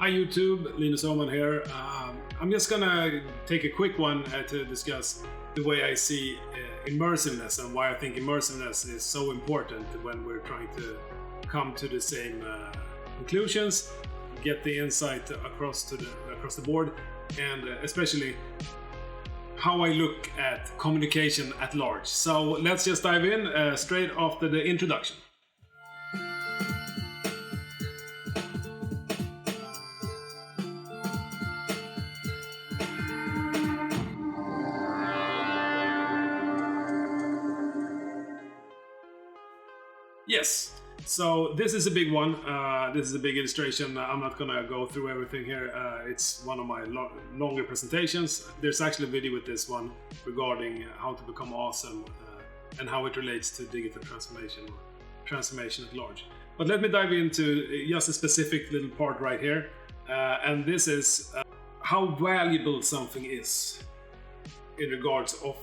Hi YouTube, Linus Oman here. I'm just gonna take a quick one to discuss the way I see immersiveness and why I think immersiveness is so important when we're trying to come to the same conclusions, get the insight across the board, and especially how I look at communication at large. So let's just dive in straight after the introduction. Yes, so this is a big one. This is a big illustration. I'm not gonna go through everything here. It's one of my longer presentations. There's actually a video with this one regarding how to become awesome and how it relates to digital transformation or transformation at large. But let me dive into just a specific little part right here. And this is how valuable something is in regards of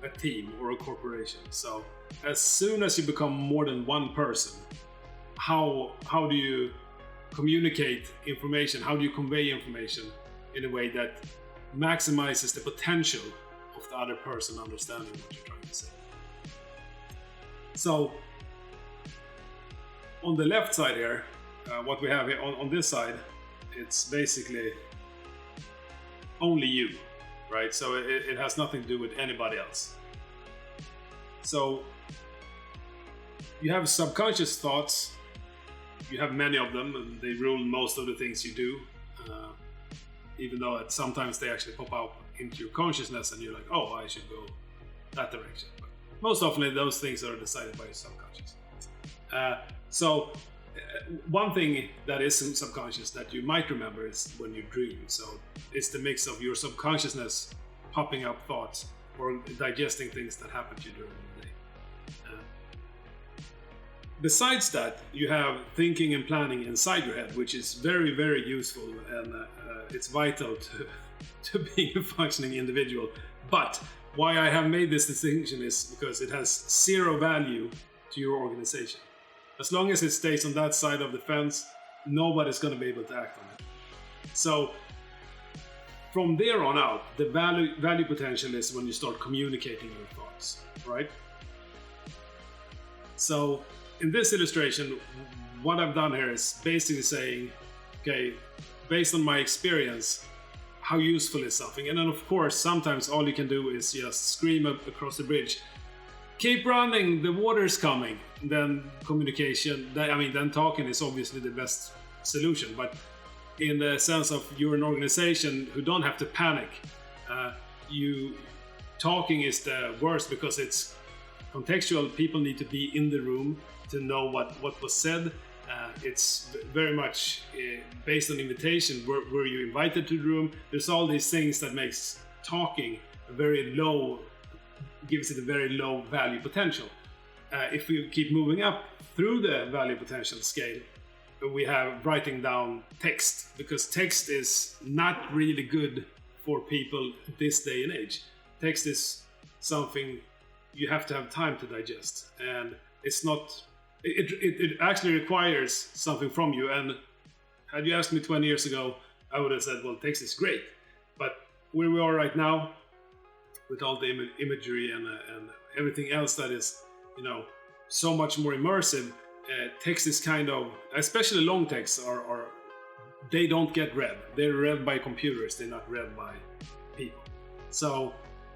a team or a corporation. So as soon as you become more than one person, how do you communicate information? How do you convey information in a way that maximizes the potential of the other person understanding what you're trying to say? So on the left side here, what we have here on this side, it's basically only you, right? So it has nothing to do with anybody else. So you have subconscious thoughts. You have many of them, and they rule most of the things you do, even though sometimes they actually pop out into your consciousness and you're like, oh, I should go that direction. But most often those things are decided by your subconscious. So one thing that is subconscious that you might remember is when you dream. So it's the mix of your subconsciousness popping up thoughts or digesting things that happen to you during the day. Besides that, you have thinking and planning inside your head, which is very, very useful, and it's vital to being a functioning individual. But why I have made this distinction is because it has zero value to your organization. As long as it stays on that side of the fence, nobody's going to be able to act on it. So from there on out, the value potential is when you start communicating your thoughts, right? So in this illustration, what I've done here is basically saying, okay, based on my experience, how useful is something? And then of course, sometimes all you can do is just scream up across the bridge, keep running, the water's coming. Then communication, then talking is obviously the best solution. But in the sense of you're an organization who don't have to panic, talking is the worst because it's contextual. People need to be in the room to know what was said. It's very much based on invitation. Were you invited to the room? There's all these things that makes talking gives it a very low value potential. If we keep moving up through the value potential scale, we have writing down text, because text is not really good for people this day and age. Text is something you have to have time to digest, and it's not. It actually requires something from you. And had you asked me 20 years ago, I would have said, well, text is great. But where we are right now, with all the imagery and everything else that is, so much more immersive, text is kind of, especially long texts, they don't get read. They're read by computers. They're not read by people. So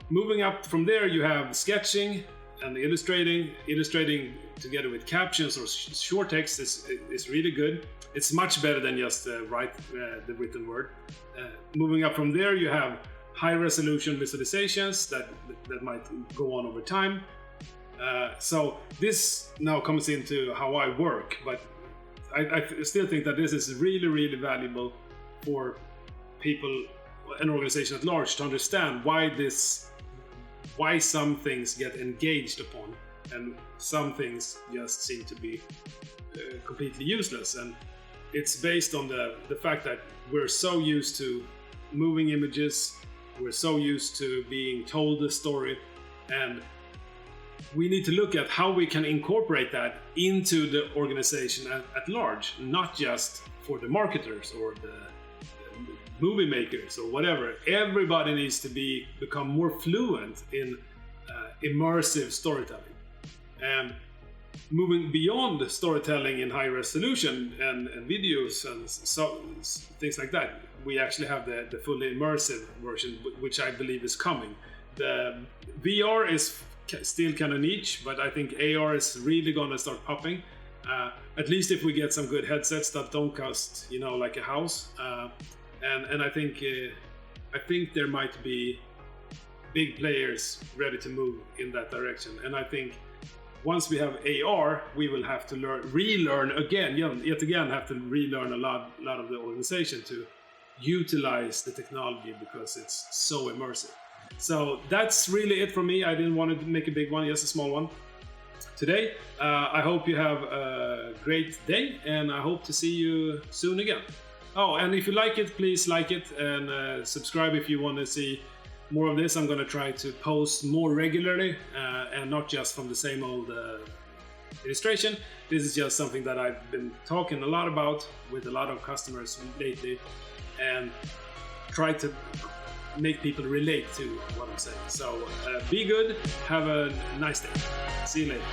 moving up from there, you have sketching and illustrating together with captions or short text is really good. It's much better than just the written word. Moving up from there, you have high resolution visualizations that might go on over time. So this now comes into how I work, but I still think that this is really, really valuable for people, an organization at large, to understand why some things get engaged upon and some things just seem to be completely useless. And it's based on the fact that we're so used to moving images, we're so used to being told a story, and we need to look at how we can incorporate that into the organization at large, not just for the marketers or the movie makers or whatever. Everybody needs to become more fluent in immersive storytelling. And moving beyond storytelling in high resolution and videos and things like that, we actually have the fully immersive version, which I believe is coming. The VR is still kind of niche, but I think AR is really going to start popping. At least if we get some good headsets that don't cost, like a house. And I think there might be big players ready to move in that direction. And I think once we have AR, we will have to relearn again, yet again, have to relearn a lot of the organization to utilize the technology because it's so immersive. So that's really it for me. I didn't want to make a big one, just a small one today. I hope you have a great day, and I hope to see you soon again. Oh, and if you like it, please like it and subscribe if you want to see more of this. I'm going to try to post more regularly and not just from the same old illustration. This is just something that I've been talking a lot about with a lot of customers lately and try to make people relate to what I'm saying. So be good, have a nice day. See you later.